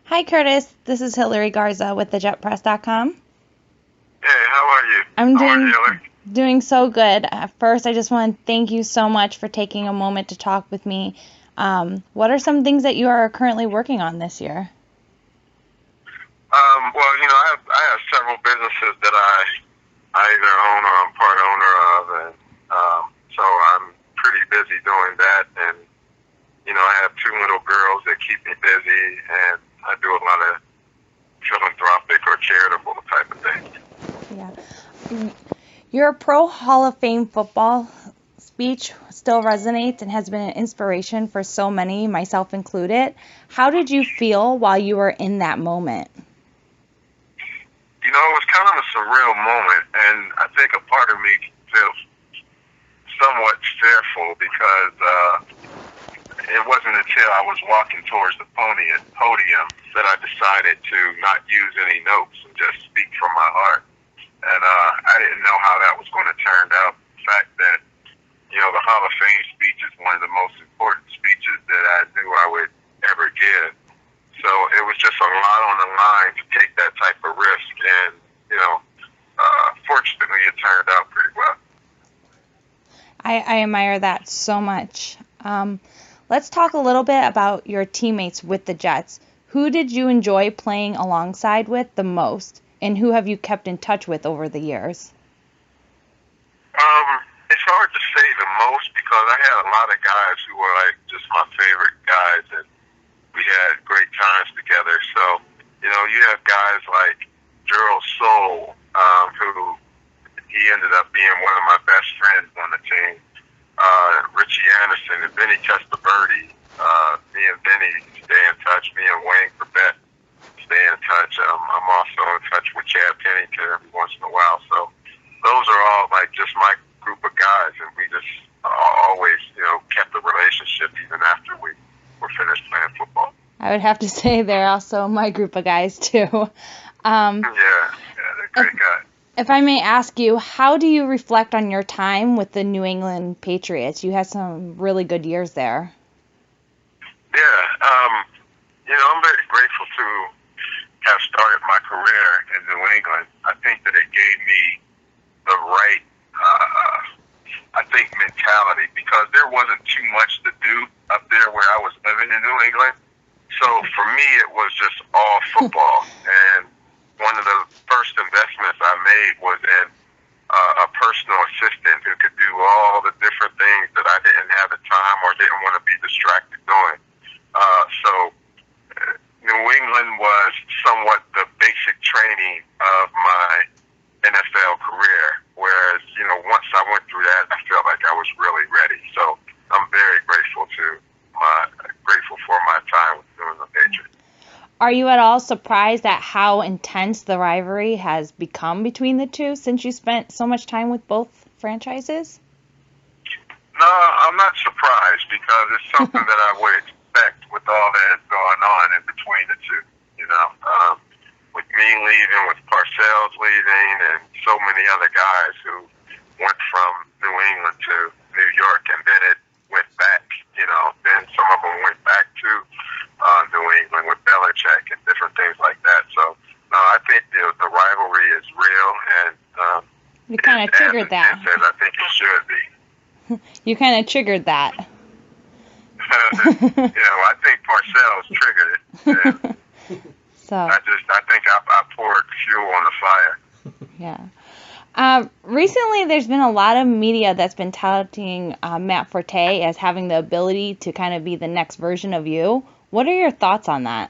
Hi, Curtis. This is Hillary Garza with thejetpress.com. Hey, how are you? I'm How are you, Hillary? doing so good. First, I just want to thank you so much for taking a moment to talk with me. What are some things that you are currently working on this year? Well, I have several businesses that I either own or I'm part owner of, and so I'm pretty busy doing that. And I have two little girls that keep me busy, and I do a lot of philanthropic or charitable type of things. Yeah. Your Pro Hall of Fame football speech still resonates and has been an inspiration for so many, myself included. How did you feel while you were in that moment? It was kind of a surreal moment, and I think a part of me feels somewhat fearful because it wasn't until I was walking towards the podium that I decided to not use any notes and just speak from my heart. And I didn't know how that was going to turn out. The fact that, the Hall of Fame speech is one of the most important speeches that I knew I would ever give. So it was just a lot on the line to take that type of risk. And, fortunately, it turned out pretty well. I admire that so much. Let's talk a little bit about your teammates with the Jets. Who did you enjoy playing alongside with the most, and who have you kept in touch with over the years? It's hard to say the most because I had a lot of guys who were like just my favorite guys, and we had great times together. So, you have guys like Gerald Soule, who he ended up being one of my best friends on the team. Richie Anderson and Vinny Testaverde. Me and Vinny stay in touch. Me and Wayne Corbett stay in touch. I'm also in touch with Chad Pennington every once in a while. So those are all like just my group of guys, and we just always, kept the relationship even after we were finished playing football. I would have to say they're also my group of guys too. Yeah, they're great guys. If I may ask you, how do you reflect on your time with the New England Patriots? You had some really good years there. Yeah, I'm very grateful to have started my career in New England. I think that it gave me the right, mentality because there wasn't too much to do up there where I was living in New England. So for me, it was just all football. And one of the first investments I made was in a personal assistant who could do all the different things that I didn't have the time or didn't want to be distracted doing. So New England was somewhat the basic training of my NFL career, whereas, once I went through that, I felt like I was really ready. So I'm very grateful for my time with New England Patriots. Are you at all surprised at how intense the rivalry has become between the two since you spent so much time with both franchises? No, I'm not surprised because it's something that I would expect with all that is going on in between the two. With me leaving, with Parcells leaving, and so many other guys who went from New England to New York, and then it went back. Then some of them went back to New England with Belichick and different things like that. So, no, I think the rivalry is real, and you kind of triggered that. As I think it should be. You kind of triggered that. I think Parcells triggered it. So I think I poured fuel on the fire. Yeah. Recently, there's been a lot of media that's been touting Matt Forte as having the ability to kind of be the next version of you. What are your thoughts on that?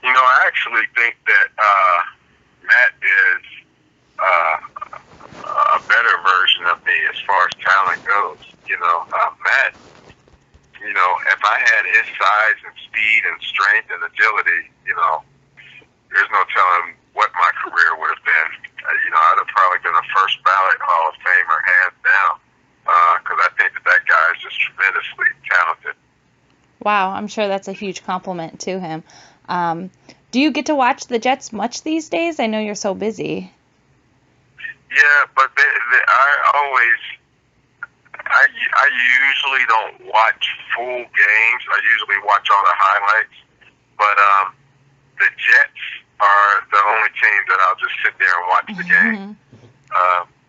I actually think that Matt is a better version of me as far as talent goes. Matt, if I had his size and speed and strength and agility, there's no telling what my career would have been. I'd have probably been a first ballot Hall of Famer hands down because I think that guy is just tremendously talented. Wow, I'm sure that's a huge compliment to him. Do you get to watch the Jets much these days? I know you're so busy. Yeah, but I usually don't watch full games. I usually watch all the highlights. But the Jets are the only team that I'll just sit there and watch the game.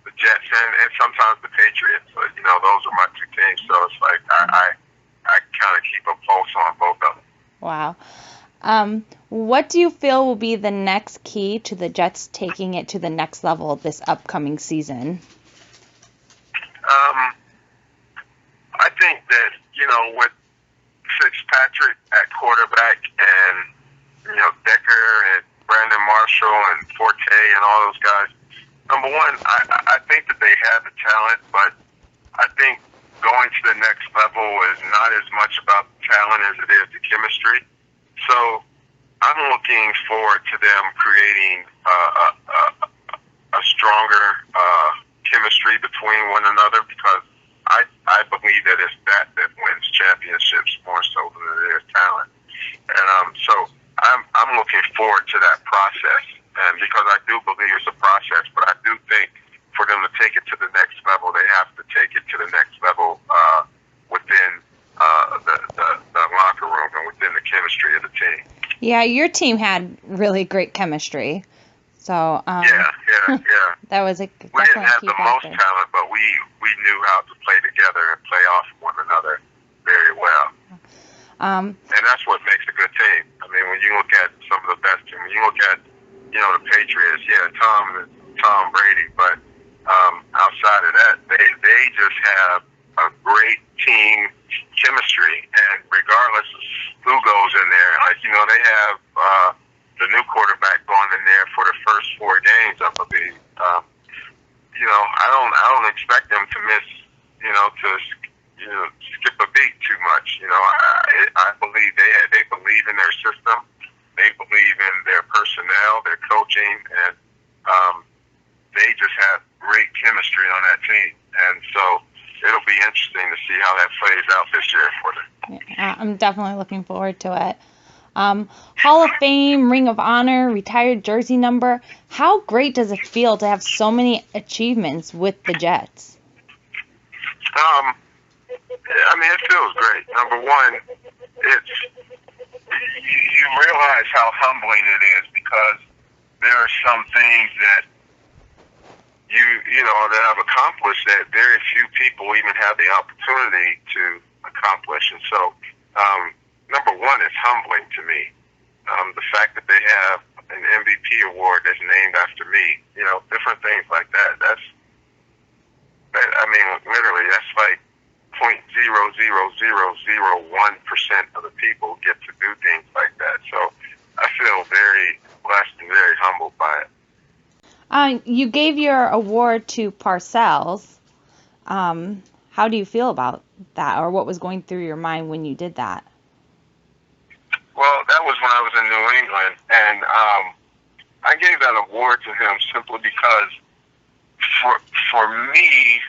The Jets and sometimes the Patriots. But, you know, those are my two teams. So it's like I kind of keep a pulse on both of them. Wow. What do you feel will be the next key to the Jets taking it to the next level this upcoming season? I think that, you know, with Fitzpatrick at quarterback and, you know, Decker and Brandon Marshall and Forte and all those guys, number one, I think that they have the talent, but I think going to the next level is not as much about the talent as it is the chemistry. So I'm looking forward to them creating a stronger chemistry between one another, because I believe that it's that wins championships more so than it is talent. And so I'm looking forward to that process, and because I do believe it's a process, but I do think for them to take it to the next level, they have to take it to the next level within the locker room and within the chemistry of the team. Yeah, your team had really great chemistry. So yeah. That was a We didn't have the most factor. talent, but we knew how to play together and play off one another very well. And that's what makes a good team. I mean, when you look at some of the best teams, when you look at, you know, the Patriots, Tom Brady, but outside of that, they just have a great team chemistry, and regardless of who goes in there, like, you know, they have the new quarterback going in there for the first 4 games, I believe. You know, I don't expect them to miss, you know, to skip a beat too much. You know, I believe they believe in their system, they believe in their personnel, their coaching, and they just have great chemistry on that team. And so it'll be interesting to see how that plays out this year for them. Yeah, I'm definitely looking forward to it. Hall of Fame, Ring of Honor, retired jersey number. How great does it feel to have so many achievements with the Jets? I mean, it feels great. Number one, you realize how humbling it is, because there are some things that you know that I've accomplished that very few people even have the opportunity to accomplish. And so, number one, it's humbling to me. The fact that they have an MVP award that's named after me, you know, different things like that. I mean, literally, that's like 0.00001% of the people get to do things like that. So I feel very blessed and very humbled by it. You gave your award to Parcells. How do you feel about that, or what was going through your mind when you did that? Well, that was when I was in New England, and I gave that award to him simply because for me,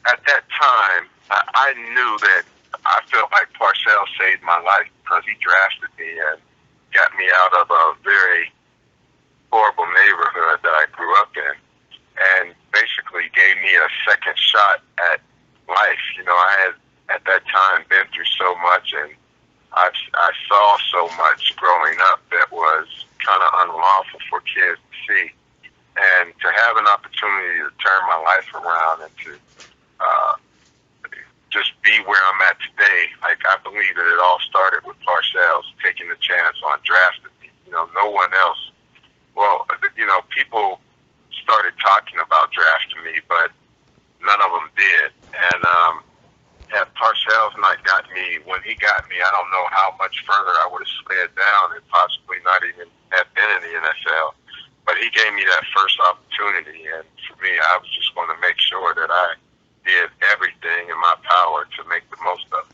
at that time, I knew that I felt like Parcells saved my life, because he drafted me and got me out of a very horrible neighborhood that I grew up in, and basically gave me a second shot at life. You know, I had at that time been through so much, and I saw so much growing up that was kind of unlawful for kids to see, and to have an opportunity to turn my life around and to just be where I'm at today. Like, I believe that it all started with Parcells taking the chance on drafting me. You know, no one else. Well, you know, people started talking about drafting me, but none of them did. And had Parcells not got me when he got me, I don't know how much further I would have slid down and possibly not even have been in the NFL. But he gave me that first opportunity, and for me, I was just going to make sure that I did everything in my power to make the most of it.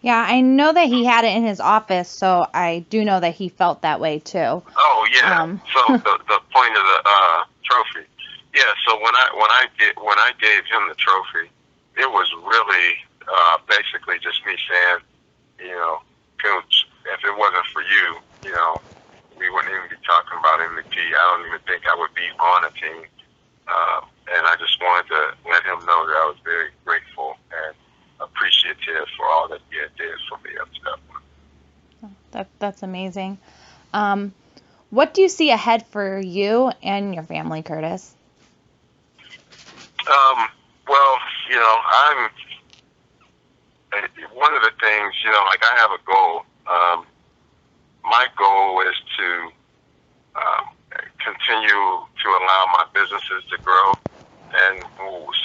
Yeah, I know that he had it in his office, so I do know that he felt that way too. Oh yeah. So the point of the trophy. Yeah. So when I gave him the trophy, it was really basically just me saying, you know, Coach, if it wasn't for you, you know, we wouldn't even be talking about MVP. I don't even think I would be on a team. And I just wanted to let him know that I was very grateful and appreciative for all that he had did for me up to that point. That's That's amazing. What do you see ahead for you and your family, Curtis? Well, I'm one of the things. Like I have a goal. My goal is to continue to allow my businesses to grow, and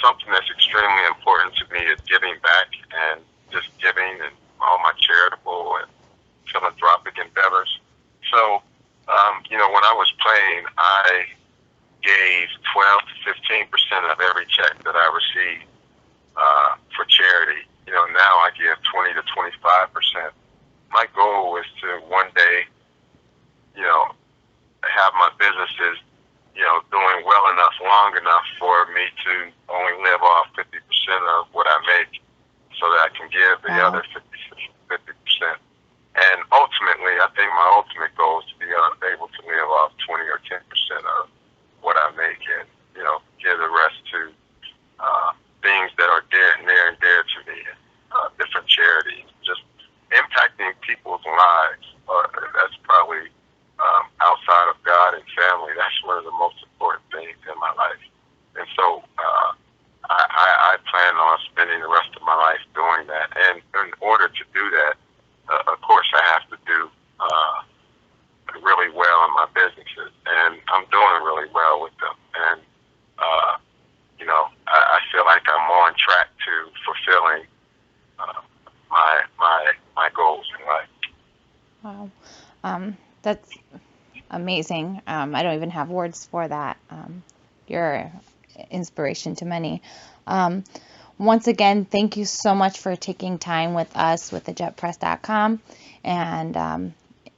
something that's extremely important to me is giving back and just giving and all my charitable and philanthropic endeavors. So, when I was playing, I gave 12 to 15% of every check that I received for charity. Now I give 20 to 25%. My goal is to one day, have my businesses, doing well enough, long enough for me to only live off 50% of what I make, so that I can give the other 50%. And ultimately, I think my ultimate goal is to be able to live off 20 or 10% of what I make, and give the rest to things that are near and dear to me, different charities, just impacting people's lives. That's probably outside of God and family. That's one of the most important things in my life. And so I plan on spending the rest of my life doing that. And in order to do that, of course, I have to do really well in my businesses, and I'm doing really well with them. And I feel like I'm on track to fulfilling my goals in life. Wow. That's amazing. I don't even have words for that. You're inspiration to many. Once again, thank you so much for taking time with us with thejetpress.com. And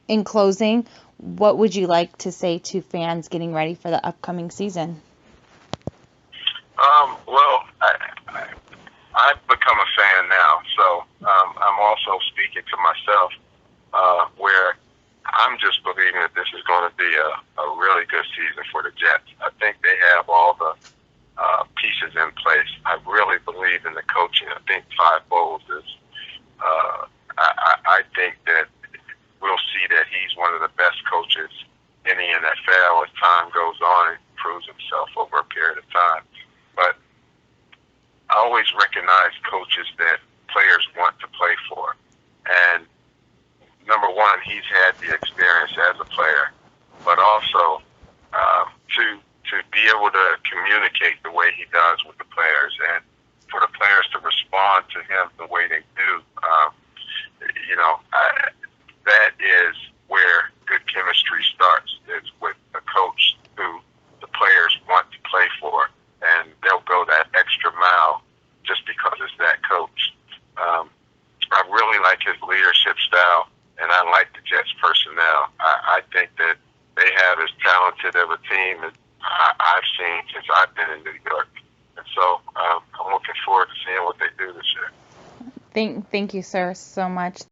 in closing, what would you like to say to fans getting ready for the upcoming season? Well, I've become a fan now, so I'm also speaking to myself, where I'm just believing that this is going to be a really good season for the Jets. I think they have all the pieces in place. I really believe in the coaching. I think Todd Bowles is, I think that we'll see that he's one of the best coaches in the NFL as time goes on and proves himself over a period of time. But I always recognize coaches that players want to play for. And number one, he's had the experience as a player, but also to be able to communicate the way he does with the players, and for the players to respond to him the way they do. That is where good chemistry starts. It's with a coach who the players want to play for, and they'll go that extra mile just because it's that coach. I really like his leadership style, and I like the Jets personnel. I think that they have as talented of a team as I've seen since I've been in New York. And so I'm looking forward to seeing what they do this year. Thank you, sir, so much.